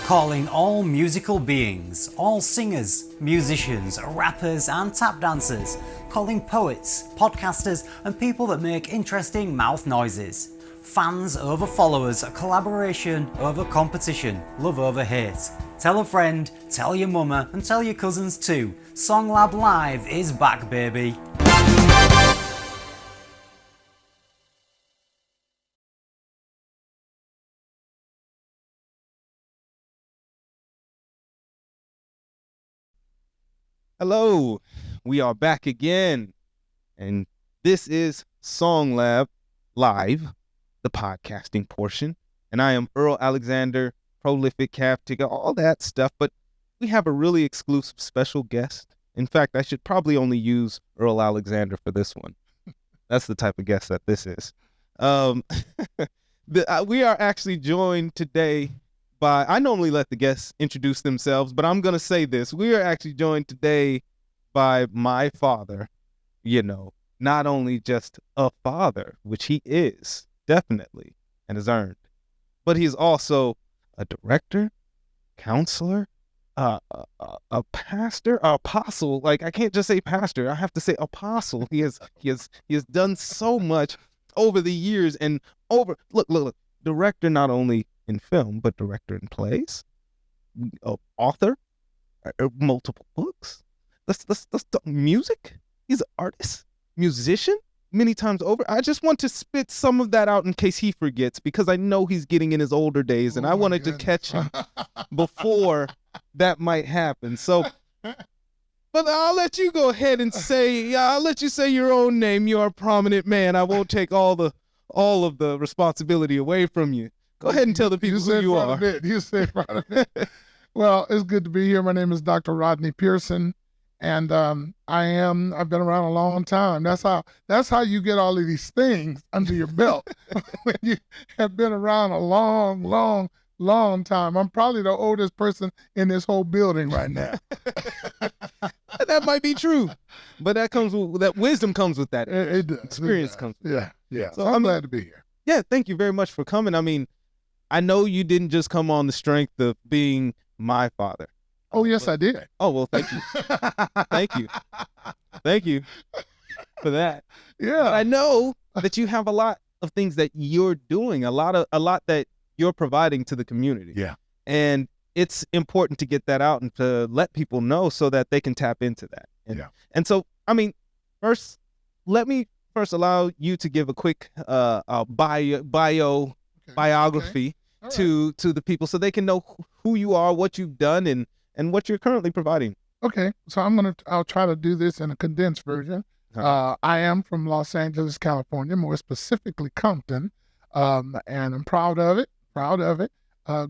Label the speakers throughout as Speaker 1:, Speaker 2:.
Speaker 1: Calling all musical beings, all singers, musicians, rappers and tap dancers, calling poets, podcasters and people that make interesting mouth noises. Fans over followers, collaboration over competition, love over hate. Tell a friend, tell your mama and tell your cousins too. SongLab Live is back, baby.
Speaker 2: Hello, we are back again, and this is SongLab Live, the podcasting portion, and I am Earl Alexander, prolific calf ticker, all that stuff, but we have a really exclusive special guest. In fact, I should probably only use Earl Alexander for this one. That's the type of guest that this is. We are actually joined today by, I normally let the guests introduce themselves, but I'm going to say this. We are actually joined today by my father, not only just a father, which he is, definitely, and has earned, but he's also a director, counselor, a pastor, an apostle. Like, I can't just say pastor, I have to say apostle. He has done so much over the years, and look, director not only in film, but director in plays, author, multiple books. Let's talk music. He's an artist, musician, many times over. I just want to spit some of that out in case he forgets, because I know he's getting in his older days, and I wanted to catch him before that might happen. So, but I'll let you go ahead and say, I'll let you say your own name. You're a prominent man. I won't take all of the responsibility away from you. Go ahead and tell the people who you are.
Speaker 3: You said part of it. Well, it's good to be here. My name is Dr. Rodney Pearson, and I've been around a long time. That's how you get all of these things under your belt. When you have been around a long time. I'm probably the oldest person in this whole building right now.
Speaker 2: That might be true, but that wisdom comes with that.
Speaker 3: It does.
Speaker 2: Experience comes with that.
Speaker 3: Yeah. So I'm glad to be here.
Speaker 2: Yeah, thank you very much for coming. I mean, I know you didn't just come on the strength of being my father.
Speaker 3: Oh, yes, I did.
Speaker 2: Oh, well, thank you. Thank you for that.
Speaker 3: Yeah.
Speaker 2: But I know that you have a lot of things that you're doing, a lot that you're providing to the community.
Speaker 3: Yeah.
Speaker 2: And it's important to get that out and to let people know so that they can tap into that. And so, I mean, let me allow you to give a quick biography to the people so they can know who you are, what you've done, and what you're currently providing.
Speaker 3: Okay, so I'll try to do this in a condensed version. I am from Los Angeles, California, more specifically Compton, and I'm proud of it.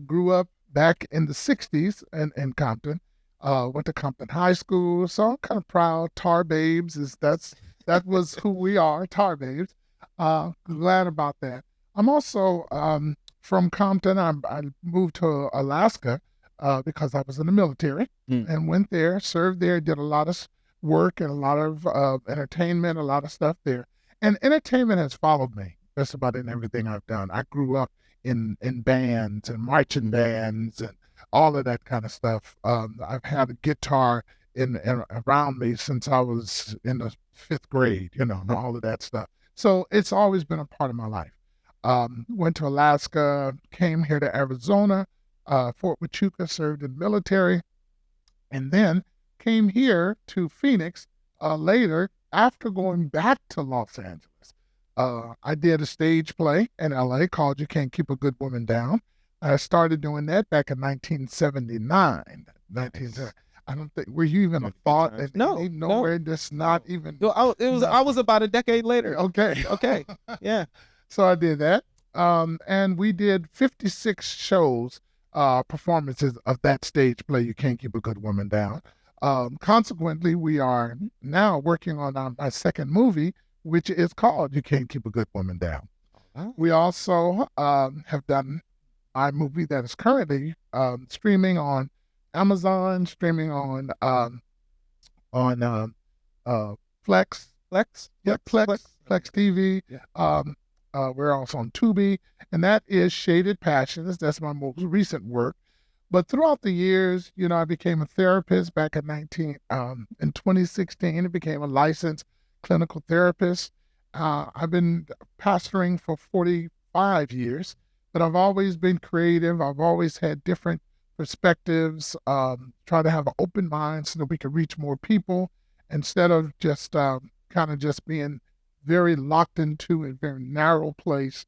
Speaker 3: Grew up back in the 60s in Compton. Went to Compton High School, so I'm kind of proud. Tar Babes that was who we are, Tar Babes. Glad about that. I'm also from Compton. I moved to Alaska because I was in the military and went there, served there, did a lot of work and a lot of entertainment, a lot of stuff there. And entertainment has followed me just about in everything I've done. I grew up in bands and marching bands and all of that kind of stuff. I've had a guitar around me since I was in the 5th grade, and all of that stuff. So it's always been a part of my life. Went to Alaska, came here to Arizona, Fort Huachuca, served in the military, and then came here to Phoenix later after going back to Los Angeles. I did a stage play in LA called You Can't Keep a Good Woman Down. I started doing that back in 1979. I don't think, were you even a
Speaker 2: Good
Speaker 3: thought?
Speaker 2: times.
Speaker 3: And
Speaker 2: No,
Speaker 3: nowhere, just not even.
Speaker 2: Well, I was about a decade later.
Speaker 3: Okay.
Speaker 2: Okay. Yeah.
Speaker 3: So I did that. And we did 56 shows, performances of that stage play, You Can't Keep a Good Woman Down. Consequently, we are now working on my second movie, which is called You Can't Keep a Good Woman Down. We also have done my movie that is currently streaming on Amazon, streaming on Flex. Yeah, Flex TV.
Speaker 2: Yeah.
Speaker 3: We're also on Tubi, and that is Shaded Passions. That's my most recent work. But throughout the years, I became a therapist back in 2016. I became a licensed clinical therapist. I've been pastoring for 45 years, but I've always been creative. I've always had different perspectives, try to have an open mind so that we can reach more people instead of just kind of just being very locked into a very narrow place.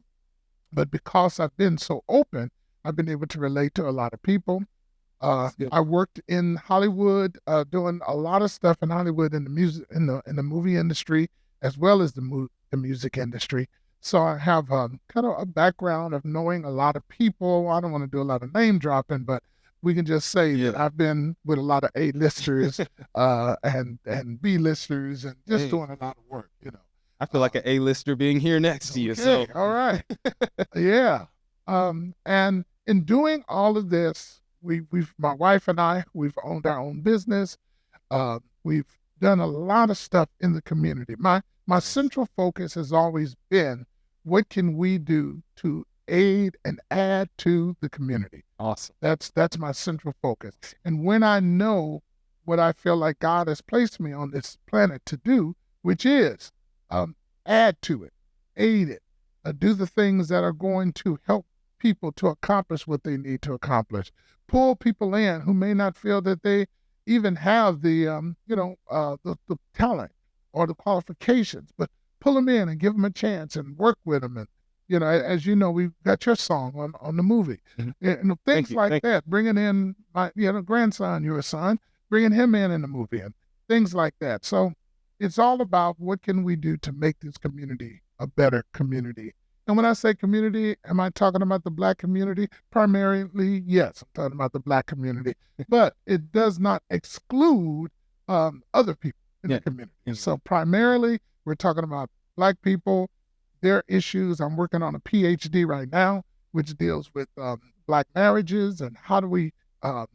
Speaker 3: But because I've been so open, I've been able to relate to a lot of people. I worked in Hollywood, doing a lot of stuff in Hollywood in the music, in the movie industry, as well as the music industry. So I have kind of a background of knowing a lot of people. I don't want to do a lot of name dropping, but we can just say that I've been with a lot of A-listers and B-listers and just doing a lot of work,
Speaker 2: I feel like an A-lister being here next to you. So
Speaker 3: all right. Yeah. And in doing all of this, my wife and I, we've owned our own business. We've done a lot of stuff in the community. My central focus has always been, what can we do to aid and add to the community?
Speaker 2: Awesome.
Speaker 3: That's my central focus. And when I know what I feel like God has placed me on this planet to do, which is add to it, aid it, do the things that are going to help people to accomplish what they need to accomplish, pull people in who may not feel that they even have the the talent or the qualifications, but pull them in and give them a chance and work with them. And as you know, we've got your song on the movie, and things like that. Bringing in my grandson, your son, bringing him in the movie, and things like that. So it's all about, what can we do to make this community a better community? And when I say community, am I talking about the Black community? Primarily, yes, I'm talking about the Black community. But it does not exclude other people in the community. So primarily, we're talking about Black people, their issues. I'm working on a PhD right now, which deals with Black marriages and how do we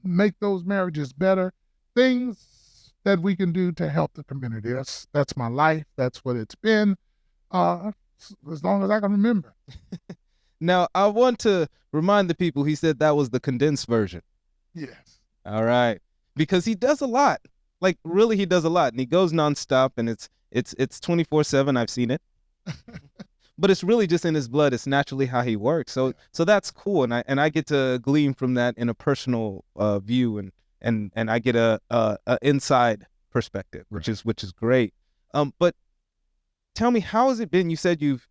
Speaker 3: make those marriages better. Things that we can do to help the community. That's my life. That's what it's been. As long as I can remember.
Speaker 2: Now, I want to remind the people, he said that was the condensed version.
Speaker 3: Yes.
Speaker 2: All right. Because he does a lot. Like, really, he does a lot. And he goes nonstop, and it's 24/7. I've seen it. But it's really just in his blood. It's naturally how he works. So that's cool. And I get to glean from that in a personal view, and I get a inside perspective, which is great. But tell me, how has it been? You said you've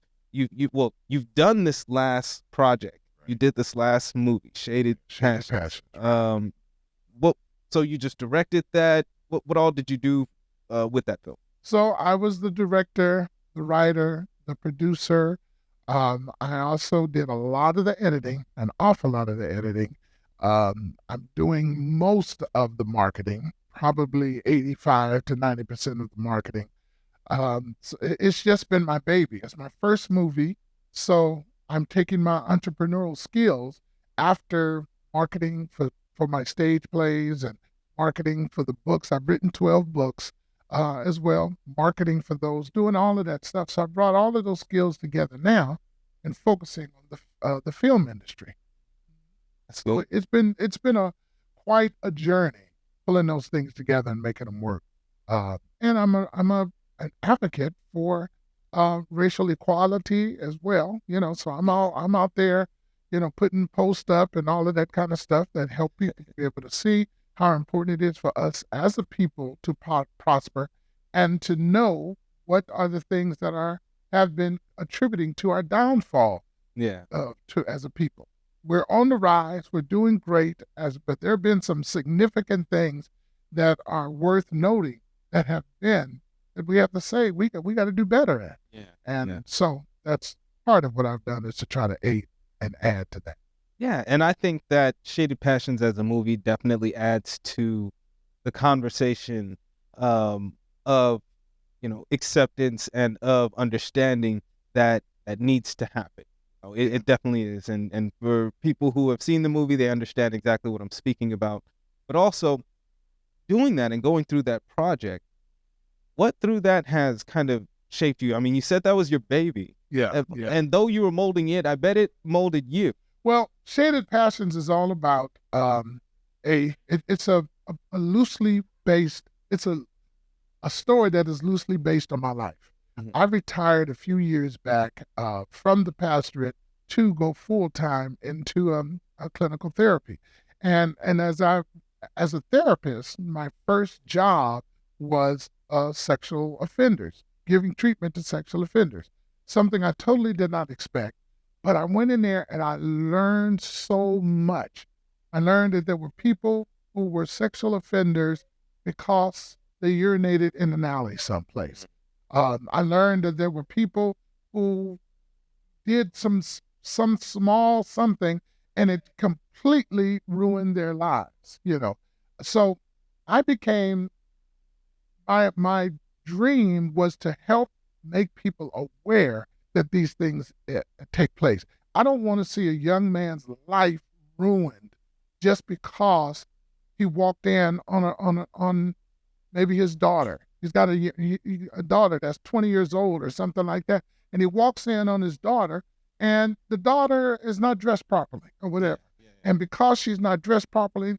Speaker 2: done this last project. Right. You did this last movie, Shaded Passions. So you just directed that. What all did you do with that film?
Speaker 3: So I was the director, the writer, the producer. I also did a lot of the editing, an awful lot of the editing. I'm doing most of the marketing, probably 85 to 90% of the marketing. So it's just been my baby. It's my first movie. So I'm taking my entrepreneurial skills after marketing for my stage plays and marketing for the books. I've written 12 books as well, marketing for those, doing all of that stuff. So I brought all of those skills together now and focusing on the film industry. So it's been quite a journey pulling those things together and making them work. And I'm an advocate for racial equality as well. So I'm out there, putting posts up and all of that kind of stuff that help people be able to see how important it is for us as a people to prosper and to know what are the things that have been attributing to our downfall. As a people. We're on the rise. We're doing great, but there have been some significant things that are worth noting that have been that we have to say we got to do better at.
Speaker 2: Yeah.
Speaker 3: And so that's part of what I've done is to try to aid and add to that.
Speaker 2: Yeah, and I think that Shaded Passions as a movie definitely adds to the conversation of acceptance and of understanding that needs to happen. It definitely is, and for people who have seen the movie, they understand exactly what I'm speaking about. But also, doing that and going through that project, what through that has kind of shaped you? I mean, you said that was your baby.
Speaker 3: Yeah.
Speaker 2: And though you were molding it, I bet it molded you.
Speaker 3: Well, Shaded Passions is all about it's a loosely based, it's a story that is loosely based on my life.
Speaker 2: Mhm.
Speaker 3: I retired a few years back from the pastorate to go full time into a clinical therapy, and as a therapist, my first job was sexual offenders, giving treatment to sexual offenders, something I totally did not expect. But I went in there and I learned so much. I learned that there were people who were sexual offenders because they urinated in an alley someplace. I learned that there were people who did some small something and it completely ruined their lives, So I became, my dream was to help make people aware that these things take place. I don't want to see a young man's life ruined just because he walked in on maybe his daughter. He's got a daughter that's 20 years old or something like that, and he walks in on his daughter, and the daughter is not dressed properly or whatever. And because she's not dressed properly,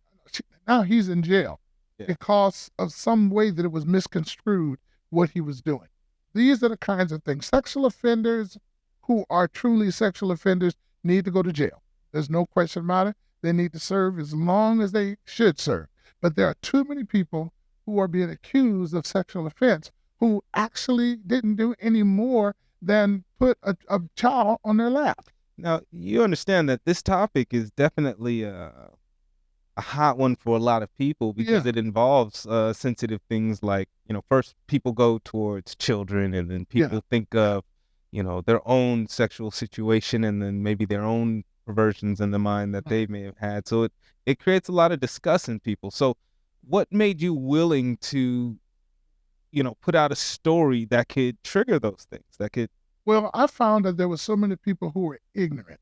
Speaker 3: now he's in jail because of some way that it was misconstrued what he was doing. These are the kinds of things. Sexual offenders who are truly sexual offenders need to go to jail. There's no question about it. They need to serve as long as they should serve. But there are too many people who are being accused of sexual offense who actually didn't do any more than put a child on their lap.
Speaker 2: Now, you understand that this topic is definitely a hot one for a lot of people because it involves sensitive things like, first people go towards children and then people think of, their own sexual situation and then maybe their own perversions in the mind that they may have had. So it creates a lot of disgust in people. So what made you willing to, put out a story that could trigger those things,
Speaker 3: Well, I found that there were so many people who were ignorant,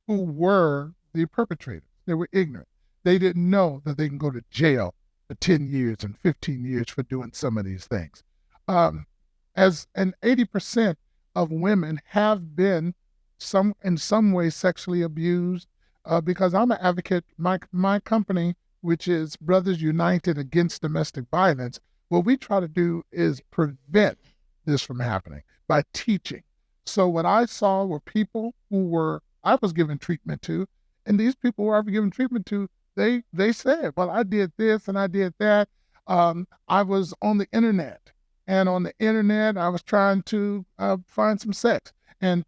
Speaker 3: who were the perpetrators. They were ignorant. They didn't know that they can go to jail for 10 years and 15 years for doing some of these things. And 80% of women have been in some way sexually abused because I'm an advocate. My company, which is Brothers United Against Domestic Violence, what we try to do is prevent this from happening by teaching. So what I saw were people I was giving treatment to, and these people who I was giving treatment to, they said, well, I did this and I did that. I was on the internet, and on the internet, I was trying to find some sex and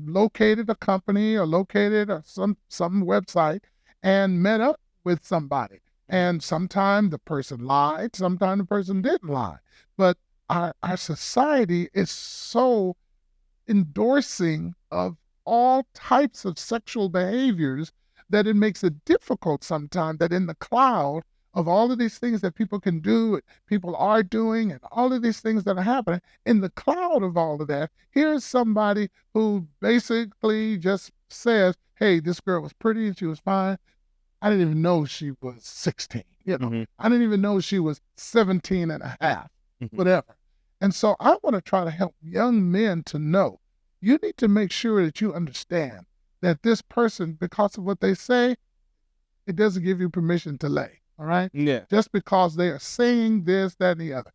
Speaker 3: located a company or located some website and met up with somebody. And sometimes the person lied, sometimes the person didn't lie. But our society is so endorsing of all types of sexual behaviors that it makes it difficult sometimes that in the cloud of all of these things that people can do, people are doing, and all of these things that are happening, in the cloud of all of that, here's somebody who basically just says, hey, this girl was pretty and she was fine. I didn't even know she was 16. I didn't even know she was 17 and a half, whatever. And so I want to try to help young men to know, you need to make sure that you understand that this person, because of what they say, it doesn't give you permission to lay, all right?
Speaker 2: Yeah.
Speaker 3: Just because they are saying this, that, and the other.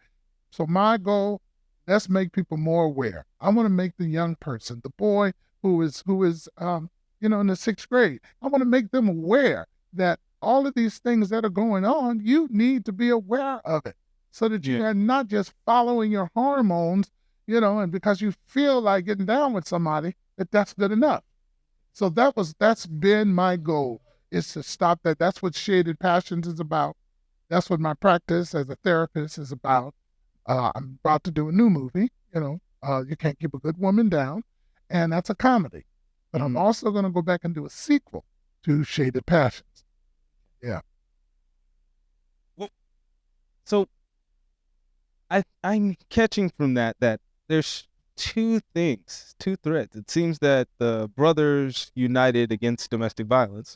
Speaker 3: So my goal, let's make people more aware. I want to make the young person, the boy who is in the 6th grade, I want to make them aware that all of these things that are going on, you need to be aware of it so that you are not just following your hormones, and because you feel like getting down with somebody, that's good enough. So that's been my goal, is to stop that. That's what Shaded Passions is about. That's what my practice as a therapist is about. I'm about to do a new movie, You Can't Keep a Good Woman Down, and that's a comedy. But I'm also going to go back and do a sequel to Shaded Passions. Yeah.
Speaker 2: Well, so I'm catching from that there's two threads. It seems that the Brothers United Against Domestic Violence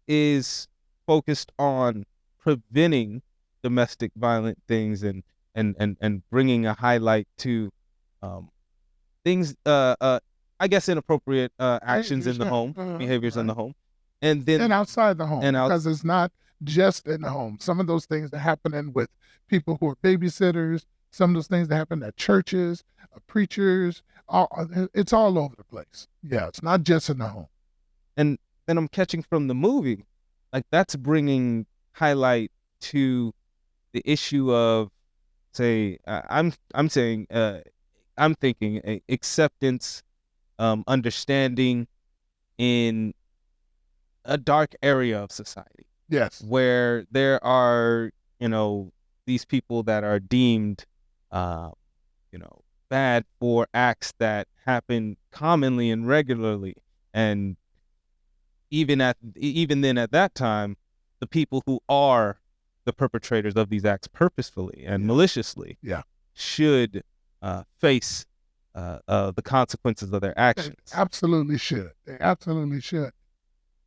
Speaker 2: is focused on preventing domestic violent things and bringing a highlight to things, I guess, inappropriate actions in the home, behaviors in the home, and
Speaker 3: outside the home, because it's not just in the home. Some of those things that happening with people who are babysitters, some of those things that happen at churches, preachers, it's all over the place. Yeah, it's not just in the home.
Speaker 2: And then I'm catching from the movie, like that's bringing highlight to the issue of, say, I'm thinking acceptance, understanding in a dark area of society.
Speaker 3: Yes.
Speaker 2: Where there are, these people that are deemed, bad for acts that happen commonly and regularly. And even then at that time, the people who are the perpetrators of these acts purposefully and maliciously should face the consequences of their actions.
Speaker 3: They absolutely should. They absolutely should.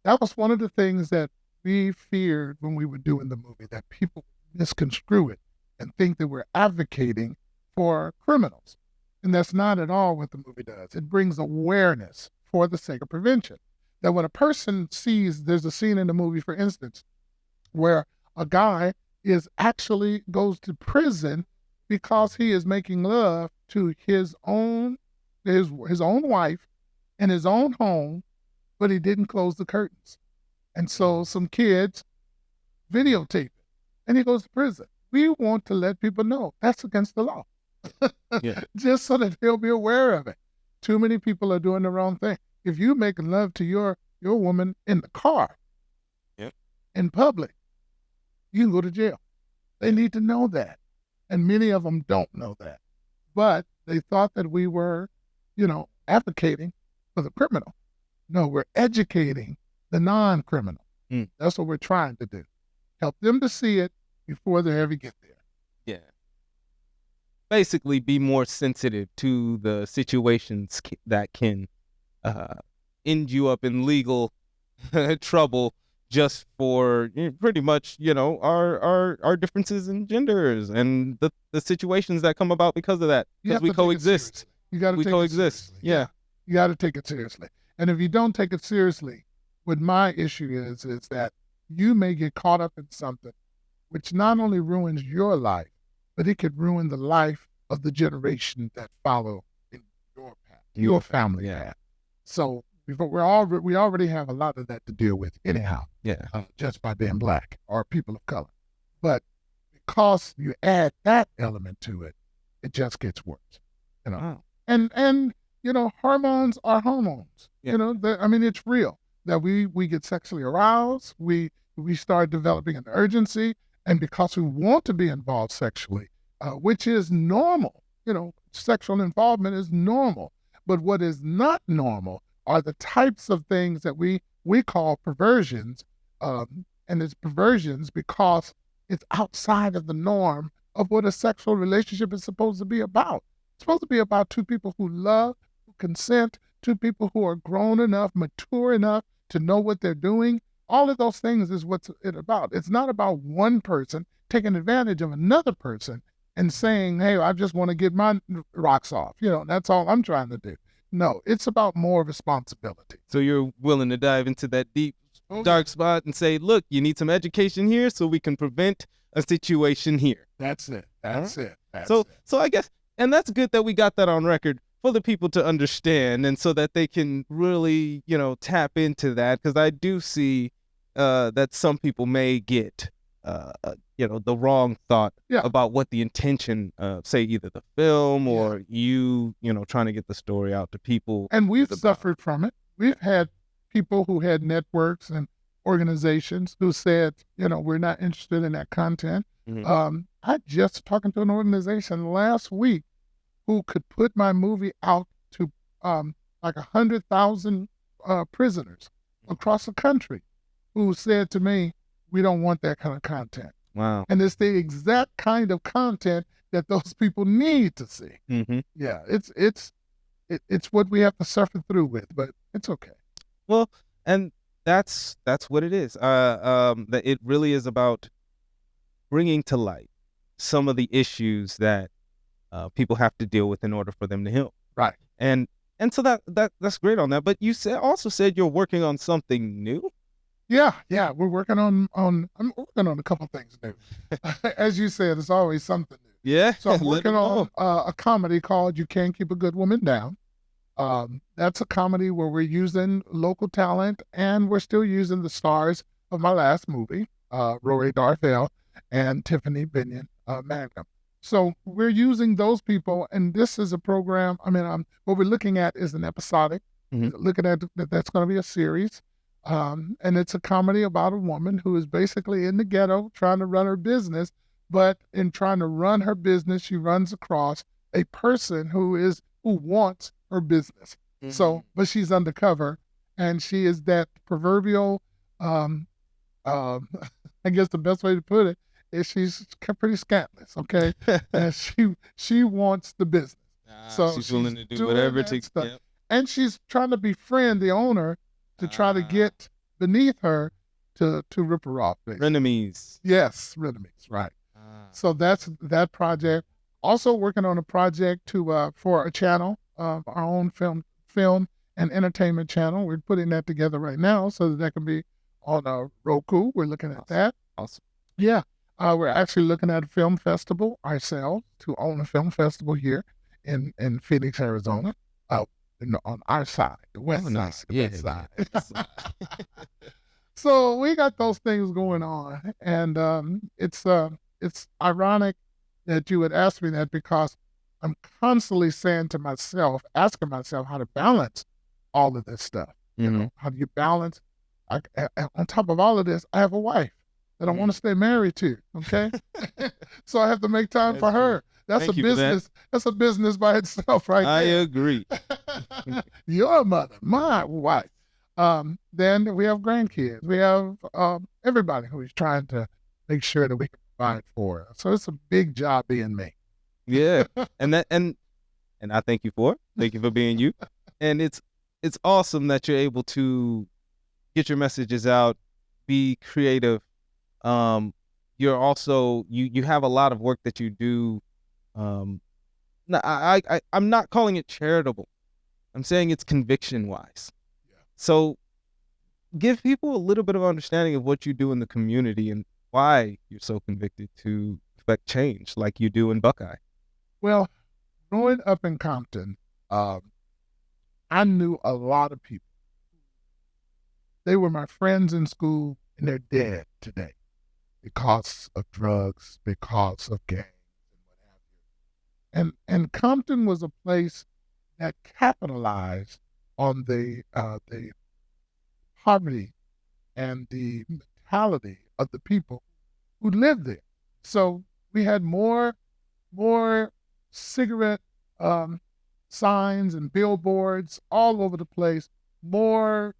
Speaker 3: That was one of the things that we feared when we were doing the movie, that people misconstrue it and think that we're advocating for criminals. And that's not at all what the movie does. It brings awareness for the sake of prevention. That when a person sees, there's a scene in the movie, for instance, where a guy goes to prison because he is making love to his own wife in his own home, but he didn't close the curtains. And so some kids videotape it, and he goes to prison. We want to let people know that's against the law. Just so that they'll be aware of it. Too many people are doing the wrong thing. If you make love to your woman in the car, in public, you can go to jail. They need to know that. And many of them don't know that. But they thought that we were, advocating for the criminal. No, we're educating the non-criminal. That's what we're trying to do. Help them to see it before they ever get there.
Speaker 2: Yeah. Basically, be more sensitive to the situations that can end you up in legal trouble just for pretty much, our differences in genders and the situations that come about because of that. Because we coexist.
Speaker 3: You got to take it seriously.
Speaker 2: Yeah.
Speaker 3: You got to take it seriously. And if you don't take it seriously, what my issue is that you may get caught up in something which not only ruins your life, but it could ruin the life of the generation that follow in your path, your family path. So we already have a lot of that to deal with anyhow. Just by being Black or people of color. But because you add that element to it, it just gets worse. And hormones are hormones. It's real that we get sexually aroused. We start developing an urgency, and because we want to be involved sexually, which is normal. Sexual involvement is normal. But what is not normal are the types of things that we call perversions, and it's perversions because it's outside of the norm of what a sexual relationship is supposed to be about. It's supposed to be about two people who love, who consent, two people who are grown enough, mature enough to know what they're doing. All of those things is what's it about. It's not about one person taking advantage of another person and saying, hey, I just want to get my rocks off. That's all I'm trying to do. No, it's about more responsibility.
Speaker 2: So you're willing to dive into that deep, dark spot and say, look, you need some education here so we can prevent a situation here.
Speaker 3: That's it. That's it.
Speaker 2: So I guess, and that's good that we got that on record for the people to understand, and so that they can really, tap into that, because I do see that some people may get, the wrong thought about what the intention of, say, either the film or trying to get the story out to people.
Speaker 3: And we've suffered from it. We've had people who had networks and organizations who said, we're not interested in that content. I just talking to an organization last week who could put my movie out to like 100,000 prisoners across the country who said to me, we don't want that kind of content.
Speaker 2: Wow.
Speaker 3: And it's the exact kind of content that those people need to see. Yeah, it's what we have to suffer through with, but it's okay.
Speaker 2: Well, and that's what it is. That it really is about bringing to light some of the issues that people have to deal with in order for them to heal.
Speaker 3: Right.
Speaker 2: And so that's great on that. But you also said you're working on something new.
Speaker 3: Yeah, we're working on. I'm working on a couple things new. As you said, it's always something new.
Speaker 2: Yeah.
Speaker 3: So I'm working on a comedy called "You Can't Keep a Good Woman Down." That's a comedy where we're using local talent, and we're still using the stars of my last movie, Rory Darvel and Tiffany Binion-Mangum. So we're using those people, and this is a program. What we're looking at is an episodic. Looking at that's going to be a series. And it's a comedy about a woman who is basically in the ghetto trying to run her business, but in trying to run her business, she runs across a person who wants her business. So, but she's undercover, and she is that proverbial, I guess the best way to put it is she's pretty scantless, okay? And she wants the business. So
Speaker 2: she's willing to do whatever to
Speaker 3: stuff. Yep. And she's trying to befriend the owner to try to get beneath her to rip her off. Basically.
Speaker 2: Frenemies.
Speaker 3: Yes, frenemies, right. So that's that project. Also working on a project for a channel, our own film and entertainment channel. We're putting that together right now so that can be on Roku. We're looking at that.
Speaker 2: Awesome.
Speaker 3: Yeah. We're actually looking at a film festival ourselves, to own a film festival here in Phoenix, Arizona. On our side, the west side. So we got those things going on, and it's ironic that you would ask me that, because I'm constantly asking myself how to balance all of this stuff. How do you balance? On top of all of this, I have a wife that I want to stay married to. Okay, so I have to make time for her. That's a business. That's a business by itself, right?
Speaker 2: I agree.
Speaker 3: Your mother, my wife. Then we have grandkids. We have everybody who is trying to make sure that we can provide for us. So it's a big job being me.
Speaker 2: Yeah, and I thank you for it. Thank you for being you. And it's awesome that you're able to get your messages out, be creative. You're also you have a lot of work that you do. I'm not calling it charitable. I'm saying it's conviction wise. Yeah. So give people a little bit of understanding of what you do in the community and why you're so convicted to affect change like you do in Buckeye.
Speaker 3: Well, growing up in Compton, I knew a lot of people. They were my friends in school, and they're dead today because of drugs, because of gangs. And Compton was a place that capitalized on the poverty and the mentality of the people who lived there. So we had more cigarette signs and billboards all over the place, more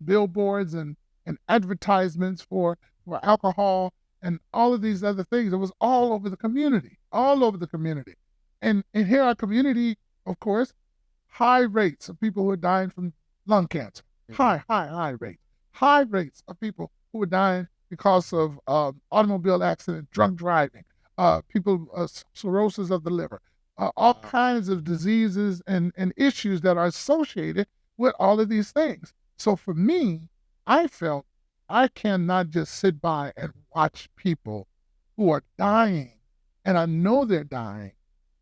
Speaker 3: billboards and advertisements for alcohol and all of these other things. It was all over the community. And here our community, of course, high rates of people who are dying from lung cancer. High rates. High rates of people who are dying because of automobile accident, drunk driving, cirrhosis of the liver, all kinds of diseases and issues that are associated with all of these things. So for me, I felt I cannot just sit by and watch people who are dying, and I know they're dying,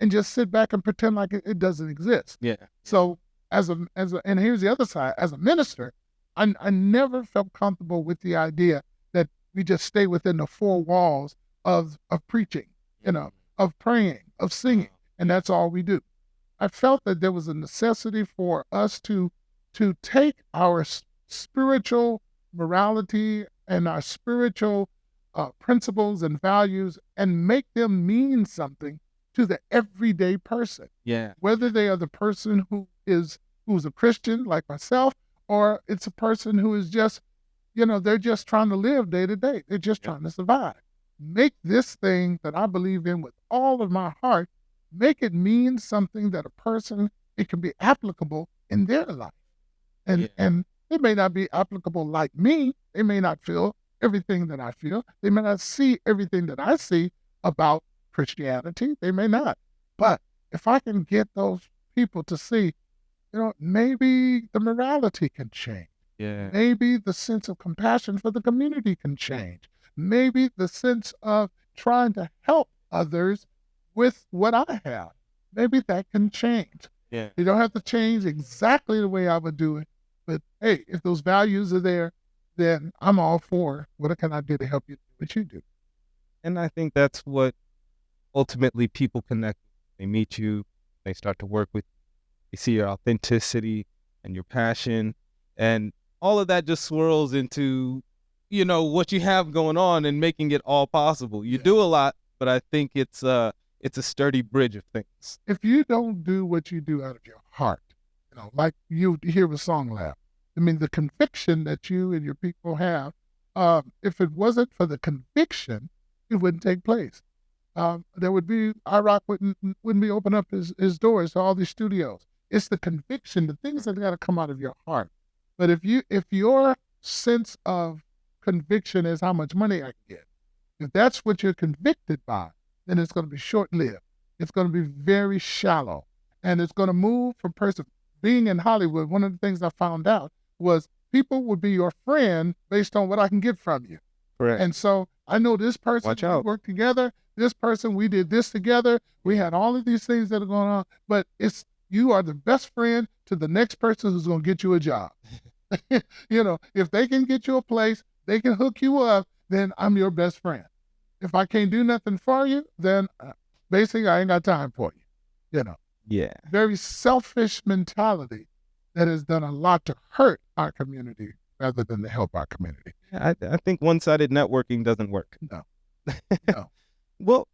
Speaker 3: and just sit back and pretend like it doesn't exist.
Speaker 2: Yeah.
Speaker 3: So and here's the other side. As a minister, I never felt comfortable with the idea that we just stay within the four walls of preaching, of praying, of singing, and that's all we do. I felt that there was a necessity for us to take our spiritual morality and our spiritual principles and values and make them mean something to the everyday person.
Speaker 2: Yeah.
Speaker 3: Whether they are the person who's a Christian like myself, or it's a person who is just, they're just trying to live day to day. They're just trying to survive. Make this thing that I believe in with all of my heart, make it mean something that a person, it can be applicable in their life. And it may not be applicable like me. They may not feel everything that I feel. They may not see everything that I see about Christianity. They may not. But if I can get those people to see, maybe the morality can change.
Speaker 2: Yeah.
Speaker 3: Maybe the sense of compassion for the community can change. Maybe the sense of trying to help others with what I have. Maybe that can change.
Speaker 2: Yeah.
Speaker 3: You don't have to change exactly the way I would do it. But hey, if those values are there, then I'm all for what can I do to help you do what you do.
Speaker 2: And I think that's what ultimately people connect. They meet you, they start to work with you, they see your authenticity and your passion, and all of that just swirls into, what you have going on and making it all possible. You do a lot, but I think it's a sturdy bridge of things.
Speaker 3: If you don't do what you do out of your heart, like you hear with SongLab, I mean, the conviction that you and your people have, if it wasn't for the conviction, it wouldn't take place. There would be, iRock wouldn't be open up his doors to all these studios. It's the conviction, the things that got to come out of your heart. But if your sense of conviction is how much money I can get, if that's what you're convicted by, then it's going to be short-lived. It's going to be very shallow, and it's going to move from person. Being in Hollywood, one of the things I found out was people would be your friend based on what I can get from you.
Speaker 2: Correct.
Speaker 3: And so I know this person,
Speaker 2: Watch out.
Speaker 3: we worked together, this person, we did this together, we had all of these things that are going on, but you are the best friend to the next person who's going to get you a job. If they can get you a place, they can hook you up, then I'm your best friend. If I can't do nothing for you, then basically I ain't got time for you.
Speaker 2: Yeah.
Speaker 3: Very selfish mentality that has done a lot to hurt our community rather than to help our community.
Speaker 2: I think one-sided networking doesn't work.
Speaker 3: No.
Speaker 2: Well,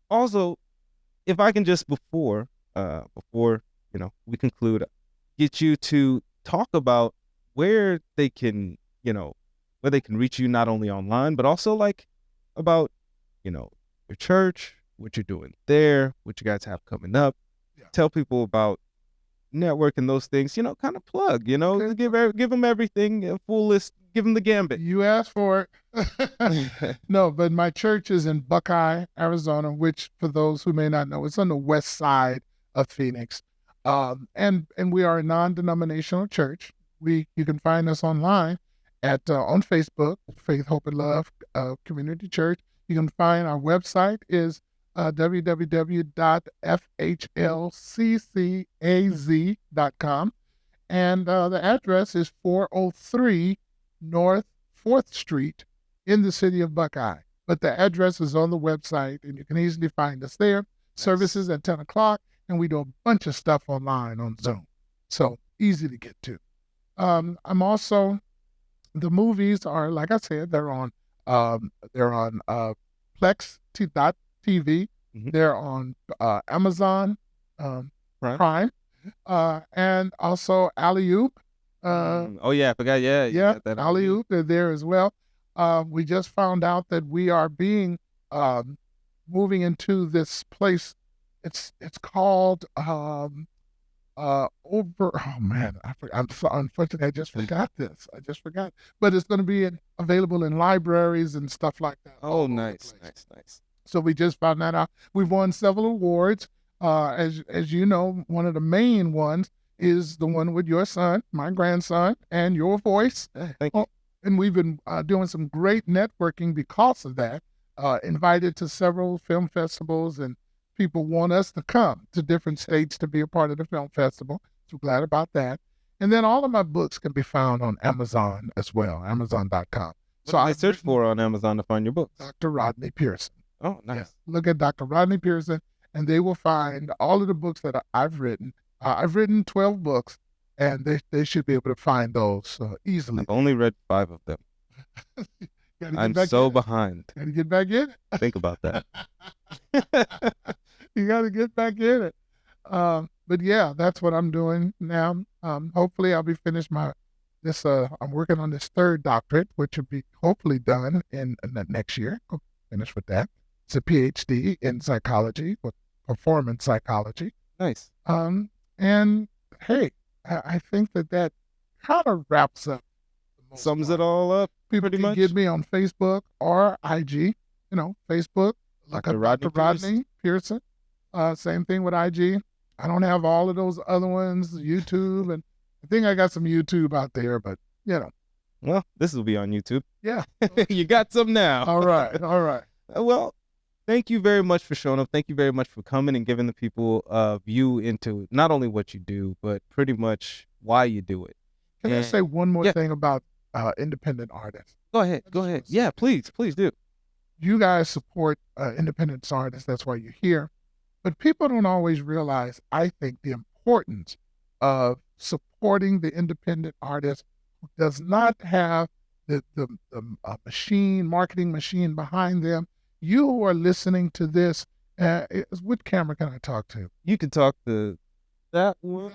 Speaker 2: also, if I can just before we conclude, get you to talk about where they can reach you, not only online, but also about, your church, what you're doing there, what you guys have coming up. Yeah. Tell people about network and those things, kind of plug, okay. Give them everything, a full list, give them the gambit.
Speaker 3: You asked for it. No, but my church is in Buckeye, Arizona, which for those who may not know, it's on the west side of Phoenix. And we are a non-denominational church. You can find us online on Facebook, Faith, Hope, and Love Community Church. You can find our website is www.fhlccaz.com. And the address is 403 North 4th Street in the city of Buckeye. But the address is on the website, and you can easily find us there. Nice. Services at 10 o'clock, and we do a bunch of stuff online on Zoom. So easy to get to. I'm also, the movies are, like I said, they're on Plex.tv. Mm-hmm. They're on Amazon Prime, and also Alley-Oop.
Speaker 2: Oh yeah, I forgot.
Speaker 3: Yeah, Alley-Oop, they're there as well. We just found out that we are being moving into this place. It's called unfortunately, I just forgot this. But it's going to be available in libraries and stuff like that.
Speaker 2: Oh, nice.
Speaker 3: So we just found that out. We've won several awards. As you know, one of the main ones is the one with your son, my grandson, and your voice.
Speaker 2: Thank you.
Speaker 3: And we've been doing some great networking because of that. Invited to several film festivals, and people want us to come to different states to be a part of the film festival. So glad about that. And then all of my books can be found on Amazon as well, Amazon.com.
Speaker 2: So I search for on Amazon to find your books.
Speaker 3: Dr. Rodney Pearson.
Speaker 2: Oh, nice. Yeah.
Speaker 3: Look at Dr. Rodney Pearson, and they will find all of the books that I've written. I've written 12 books, and they should be able to find those easily.
Speaker 2: I've only read 5 of them. I'm so behind.
Speaker 3: Gotta get back in it.
Speaker 2: Think about that.
Speaker 3: You gotta get back in it. But yeah, that's what I'm doing now. Hopefully I'll be finished I'm working on this 3rd doctorate, which will be hopefully done in the next year. I'll finish with that. It's a PhD in psychology, with performance psychology.
Speaker 2: Nice.
Speaker 3: And hey, I think that kind of wraps up.
Speaker 2: Sums it all up.
Speaker 3: People
Speaker 2: pretty
Speaker 3: can
Speaker 2: much.
Speaker 3: get me on Facebook or IG. Facebook, look up
Speaker 2: Dr.
Speaker 3: Dr. Rodney Pearson. Same thing with IG. I don't have all of those other ones, YouTube, and I think I got some YouTube out there, but
Speaker 2: Well, this will be on YouTube.
Speaker 3: Yeah.
Speaker 2: You got some now.
Speaker 3: All right.
Speaker 2: Well, thank you very much for showing up. Thank you very much for coming and giving the people a view into not only what you do, but pretty much why you do it.
Speaker 3: Can I say one more
Speaker 2: Yeah.
Speaker 3: thing about independent artists?
Speaker 2: Go ahead. Yeah, please do.
Speaker 3: You guys support independent artists. That's why you're here. But people don't always realize, I think, the importance of supporting the independent artist who does not have the marketing machine behind them. You who are listening to this, what camera can I talk to?
Speaker 2: You can talk to that one.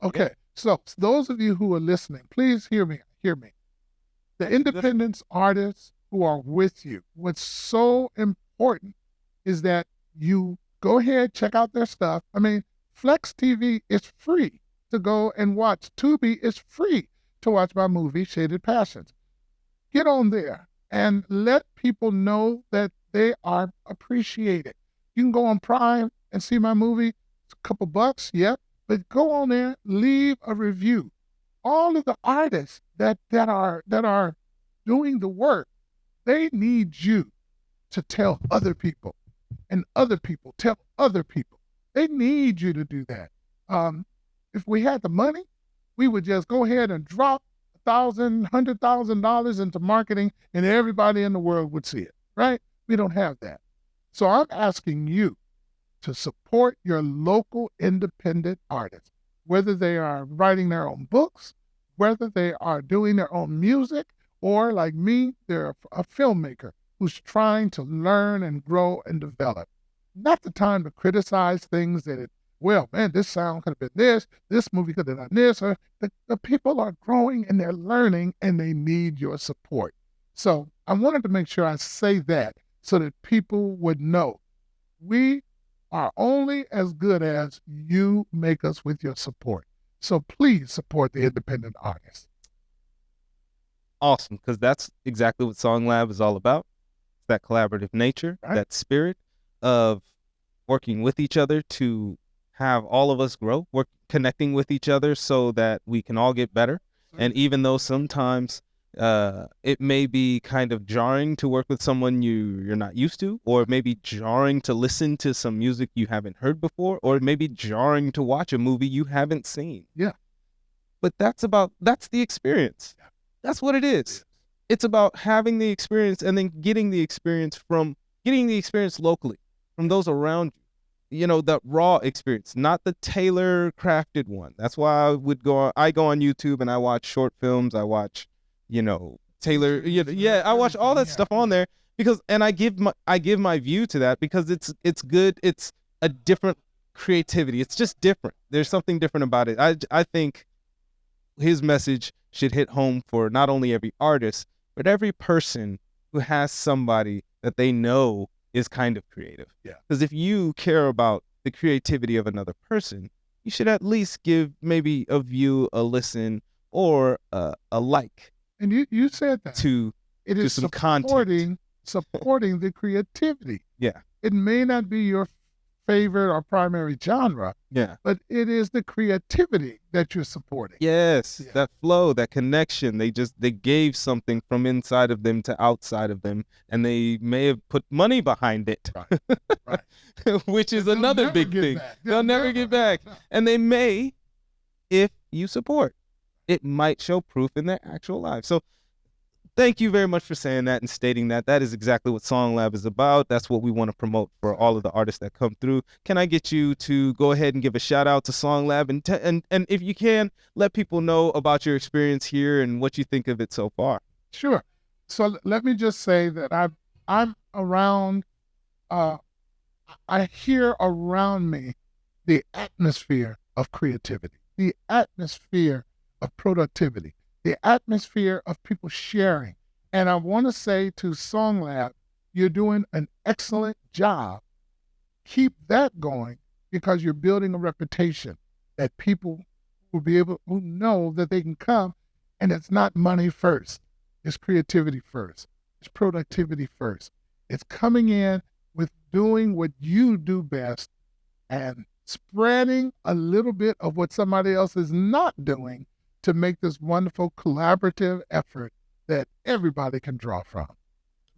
Speaker 3: Okay, so those of you who are listening, please hear me. The independent artists who are with you, what's so important is that you go ahead, check out their stuff. I mean, Flex TV is free to go and watch. Tubi is free to watch my movie, Shaded Passions. Get on there and let people know that they are appreciated. You can go on Prime and see my movie. It's a couple bucks, yep. But go on there, leave a review. All of the artists that are doing the work, they need you to tell other people, and other people tell other people. They need you to do that. If we had the money, we would just go ahead and drop $100,000 into marketing, and everybody in the world would see it, right? We don't have that. So I'm asking you to support your local independent artists, whether they are writing their own books, whether they are doing their own music, or like me, they're a filmmaker who's trying to learn and grow and develop. Not the time to criticize things this sound could have been this movie could have done this. Or the people are growing and they're learning and they need your support. So I wanted to make sure I say that so that people would know we are only as good as you make us with your support. So please support the independent artists.
Speaker 2: Awesome, because that's exactly what SongLab is all about. That collaborative nature,
Speaker 3: Right.
Speaker 2: That spirit of working with each other to have all of us grow, connecting with each other so that we can all get better. And even though sometimes it may be kind of jarring to work with someone you're not used to, or it may be jarring to listen to some music you haven't heard before, or it may be jarring to watch a movie you haven't seen.
Speaker 3: Yeah.
Speaker 2: But that's the experience. That's what it is. It's about having the experience and then getting the experience locally from those around you. The raw experience, not the tailor crafted one. That's why I go on YouTube and I watch short films. I watch, tailor. I watch all that stuff on there and I give my view to that because it's good. It's a different creativity. It's just different. There's something different about it. I think his message should hit home for not only every artist, but every person who has somebody that they know is kind of creative.
Speaker 3: Yeah.
Speaker 2: Because if you care about the creativity of another person, you should at least give maybe a view, a listen, or a like.
Speaker 3: And you said that. It is
Speaker 2: some content.
Speaker 3: supporting the creativity.
Speaker 2: Yeah.
Speaker 3: It may not be your favorite or primary genre,
Speaker 2: Yeah.
Speaker 3: but it is the creativity that you're supporting.
Speaker 2: Yes,
Speaker 3: Yeah.
Speaker 2: that flow, that connection. They gave something from inside of them to outside of them, and they may have put money behind it,
Speaker 3: Right.
Speaker 2: which is
Speaker 3: They'll
Speaker 2: another
Speaker 3: never
Speaker 2: big
Speaker 3: get
Speaker 2: thing.
Speaker 3: back.
Speaker 2: They'll never get back, and they may, if you support. It might show proof in their actual lives. So Thank you very much for saying that and stating that. That is exactly what SongLab is about. That's what we want to promote for all of the artists that come through. Can I get you to go ahead and give a shout out to SongLab and if you can, let people know about your experience here and what you think of it so far?
Speaker 3: Sure. So let me just say that I'm around, I hear around me the atmosphere of creativity, the atmosphere of productivity, the atmosphere of people sharing. And I want to say to SongLab, you're doing an excellent job. Keep that going because you're building a reputation that people will be able to know that they can come, and it's not money first. It's creativity first. It's productivity first. It's coming in with doing what you do best and spreading a little bit of what somebody else is not doing to make this wonderful collaborative effort that everybody can draw from.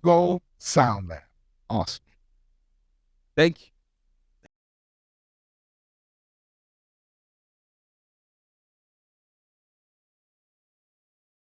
Speaker 3: Go SongLab.
Speaker 2: Awesome. Thank you.